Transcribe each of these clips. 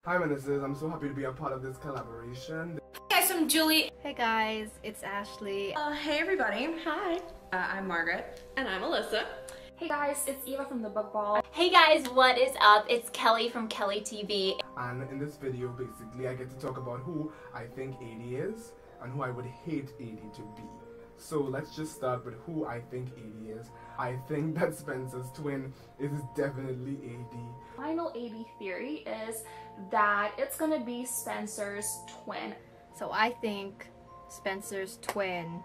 Hi Menaces, I'm so happy to be a part of this collaboration. Hey guys, I'm Julie. Hey guys, it's Ashley. Hey everybody. Hi. I'm Margaret. And I'm Alyssa. Hey guys, it's Eva from the Book Ball. Hey guys, what is up? It's Kelly from Kellie TV. And in this video, basically, I get to talk about who I think AD is and who I would hate AD to be. So let's just start with who I think AD is. I think that Spencer's twin is definitely AD. Final AD theory is that it's gonna be Spencer's twin. So I think Spencer's twin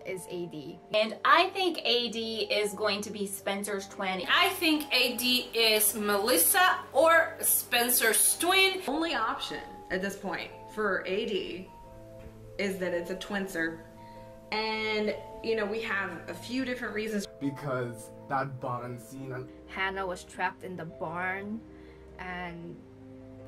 is AD. And I think AD is going to be Spencer's twin. I think AD is Melissa or Spencer's twin. Only option at this point for AD is that it's a twincer. And, you know, we have a few different reasons. Because that barn scene. Hannah was trapped in the barn and,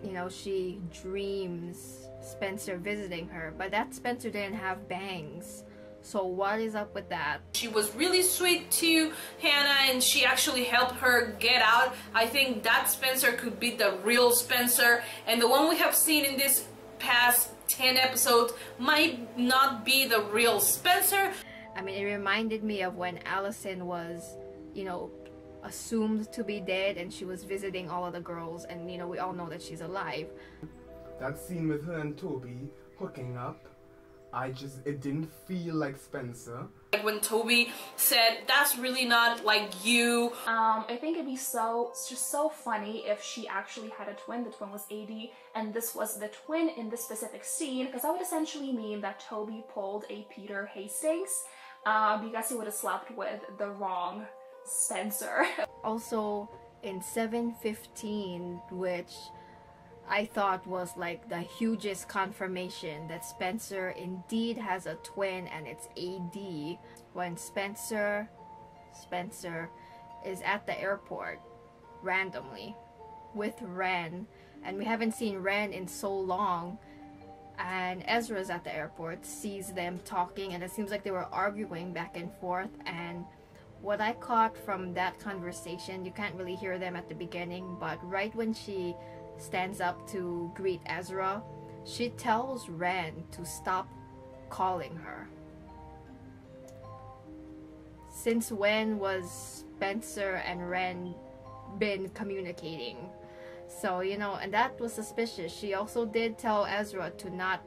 you know, she dreams Spencer visiting her. But that Spencer didn't have bangs. So what is up with that? She was really sweet to Hannah and she actually helped her get out. I think that Spencer could be the real Spencer, and the one we have seen in this past 10 episodes might not be the real Spencer. I mean, it reminded me of when Allison was, you know, assumed to be dead and she was visiting all of the girls, and, you know, we all know that she's alive. That scene with her and Toby hooking up, it didn't feel like Spencer. Like when Toby said, that's really not like you. I think it'd be just so funny if she actually had a twin. The twin was AD and this was the twin in this specific scene, because that would essentially mean that Toby pulled a Peter Hastings because he would have slept with the wrong Spencer. Also in 7:15, which I thought was like the hugest confirmation that Spencer indeed has a twin, and it's AD, when Spencer is at the airport randomly with Ren, and we haven't seen Ren in so long, and Ezra's at the airport, sees them talking, and it seems like they were arguing back and forth. And what I caught from that conversation, you can't really hear them at the beginning, but right when she stands up to greet Ezra, she tells Ren to stop calling her. Since when was Spencer and Ren been communicating? So, you know, and that was suspicious. She also did tell Ezra to not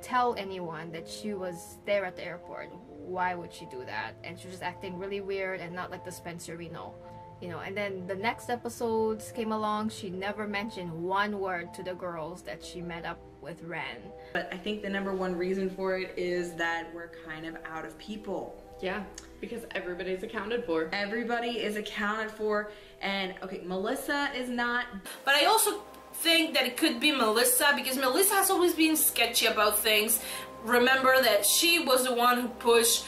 tell anyone that she was there at the airport. Why would she do that? And she was just acting really weird and not like the Spencer we know. You know, and then the next episodes came along, she never mentioned one word to the girls that she met up with Ren. But I think the #1 reason for it is that we're kind of out of people. Yeah, because everybody's accounted for. Everybody is accounted for, and okay, Melissa is not. But I also think that it could be Melissa, because Melissa has always been sketchy about things. Remember that she was the one who pushed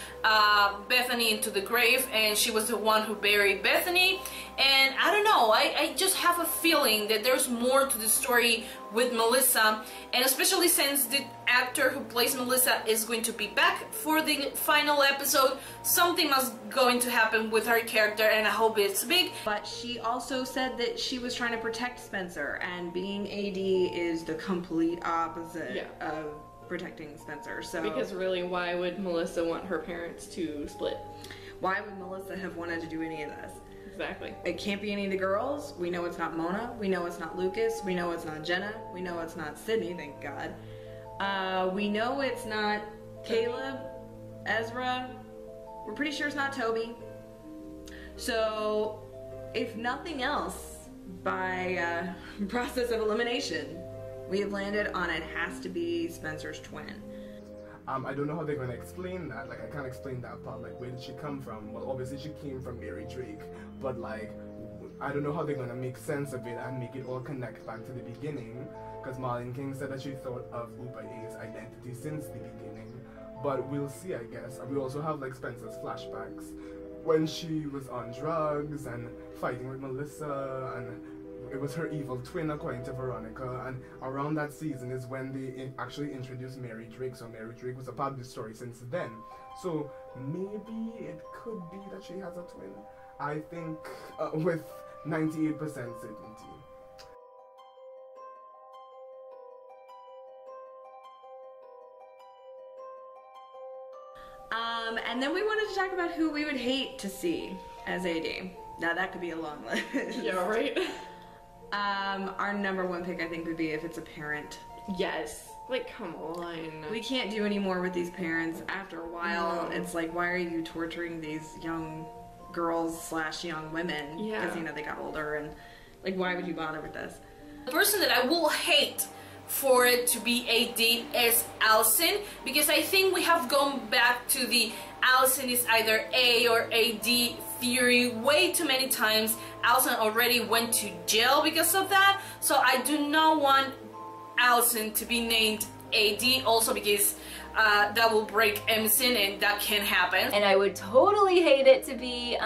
Bethany into the grave, and she was the one who buried Bethany. And I don't know, I just have a feeling that there's more to the story with Melissa, and especially since the actor who plays Melissa is going to be back for the final episode, something must going to happen with her character, and I hope it's big. But she also said that she was trying to protect Spencer, and being AD is the complete opposite of protecting Spencer. So because really, why would Melissa want her parents to split? Why would Melissa have wanted to do any of this? Exactly. It can't be any of the girls. We know it's not Mona. We know it's not Lucas. We know it's not Jenna. We know it's not Sydney, thank God. We know it's not Caleb, Ezra. We're pretty sure it's not Toby. So, if nothing else, by process of elimination, we have landed on it has to be Spencer's twin. I don't know how they're going to explain that. Like, I can't explain that part. Like, where did she come from? Well, obviously she came from Mary Drake. But, like, I don't know how they're going to make sense of it and make it all connect back to the beginning. Because Marlene King said that she thought of Upa A's identity since the beginning. But we'll see, I guess. And we also have, like, Spencer's flashbacks when she was on drugs and fighting with Melissa, and it was her evil twin according to Veronica, and around that season is when they actually introduced Mary Drake, so Mary Drake was a part of the story since then. So maybe it could be that she has a twin. I think with 98% certainty. And then we wanted to talk about who we would hate to see as AD. Now that could be a long list. Yeah, right? Our number one pick I think would be if it's a parent. Yes. Like, come on. We can't do any more with these parents. After a while, it's like, why are you torturing these young girls / young women? Yeah. Because, you know, they got older and, like, why would you bother with this? The person that I will hate for it to be AD is Allison, because I think we have gone back to the Allison is either A or AD theory way too many times. Allison already went to jail because of that, so I do not want Allison to be named AD, also because that will break Emerson and that can't happen. And I would totally hate it to be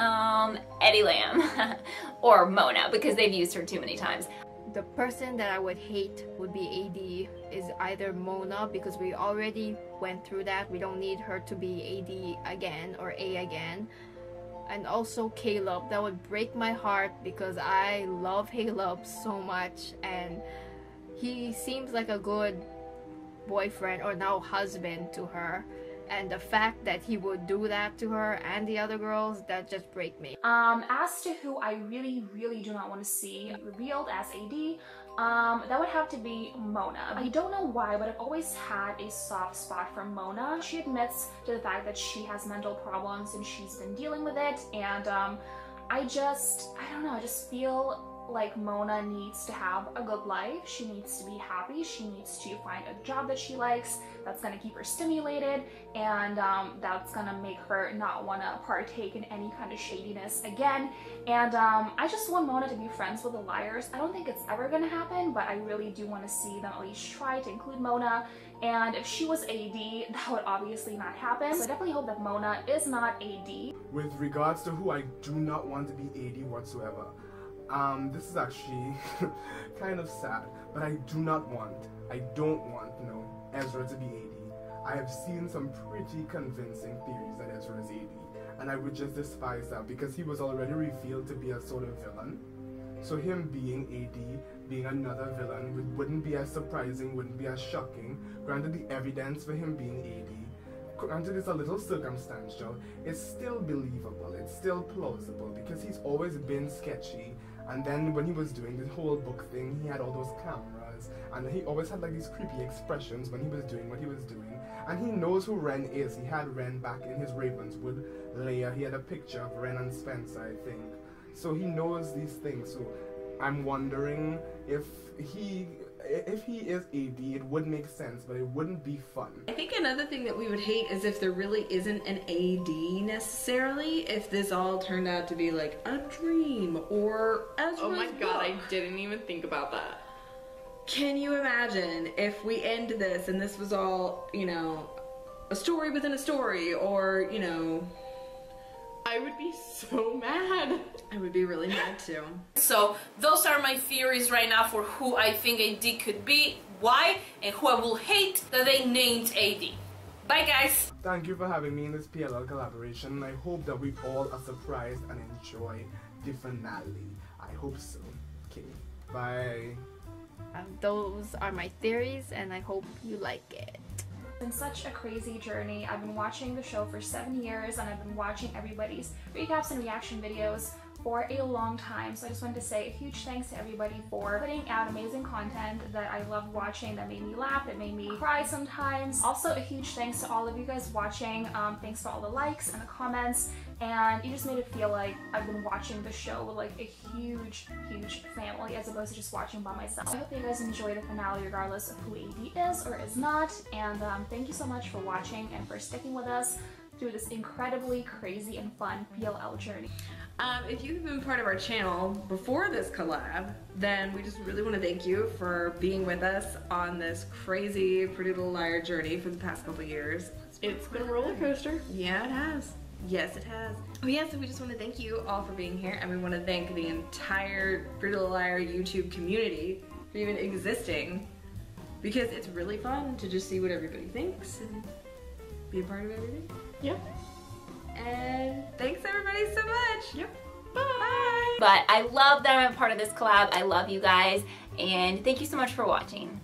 Eddie Lamb or Mona, because they've used her too many times. The person that I would hate would be AD is either Mona, because we already went through that. We don't need her to be AD again or A again. And also Caleb. That would break my heart because I love Caleb so much and he seems like a good boyfriend or now husband to her. And the fact that he would do that to her and the other girls, that just break me. As to who I really do not want to see revealed as AD, that would have to be Mona. I don't know why, but I've always had a soft spot for Mona. She admits to the fact that she has mental problems and she's been dealing with it, and I don't know, I just feel like Mona needs to have a good life. She needs to be happy. She needs to find a job that she likes that's gonna keep her stimulated, and that's gonna make her not want to partake in any kind of shadiness again. And I just want Mona to be friends with the liars. I don't think it's ever gonna happen, but I really do want to see them at least try to include Mona. And if she was AD, that would obviously not happen. So I definitely hope that Mona is not AD. With regards to who I do not want to be AD whatsoever, this is actually kind of sad, but I don't want, you know, Ezra to be AD. I have seen some pretty convincing theories that Ezra is AD, and I would just despise that because he was already revealed to be a sort of villain. So him being AD, being another villain, wouldn't be as surprising, wouldn't be as shocking. Granted, the evidence for him being AD, granted it's a little circumstantial, it's still believable, it's still plausible, because he's always been sketchy. And then when he was doing the whole book thing, he had all those cameras, and he always had like these creepy expressions when he was doing what he was doing. And he knows who Ren is. He had Ren back in his Ravenswood lair. He had a picture of Ren and Spencer, I think. So he knows these things. So I'm wondering if he is AD, it would make sense, but it wouldn't be fun. I think another thing that we would hate is if there really isn't an AD necessarily, if this all turned out to be like a dream or Ezra's Oh my god, I book. didn't even think about that. Can you imagine if we end this and this was all, you know, a story within a story, or, you know... I would be so mad. I would be really mad too. So those are my theories right now for who I think AD could be, why, and who I will hate that they named AD. Bye guys! Thank you for having me in this PLL collaboration. I hope that we all are surprised and enjoy the finale. I hope so. Okay, bye. Those are my theories and I hope you like it. It's been such a crazy journey. I've been watching the show for 7 years and I've been watching everybody's recaps and reaction videos for a long time. So I just wanted to say a huge thanks to everybody for putting out amazing content that I loved watching, that made me laugh, that made me cry sometimes. Also a huge thanks to all of you guys watching. Thanks for all the likes and the comments, and you just made it feel like I've been watching the show with like a huge family as opposed to just watching by myself. I hope you guys enjoy the finale regardless of who AD is or is not, and thank you so much for watching and for sticking with us through this incredibly crazy and fun PLL journey. If you've been part of our channel before this collab, then we just really want to thank you for being with us on this crazy Pretty Little Liar journey for the past couple years. It's been a roller coaster. Yeah, it has. Yes, it has. Oh yeah, so we just want to thank you all for being here, and we want to thank the entire Pretty Little Liar YouTube community for even existing, because it's really fun to just see what everybody thinks and be a part of everything. Yep. And thanks everybody so much. Yep. Bye. But I love that I'm a part of this collab. I love you guys, and thank you so much for watching.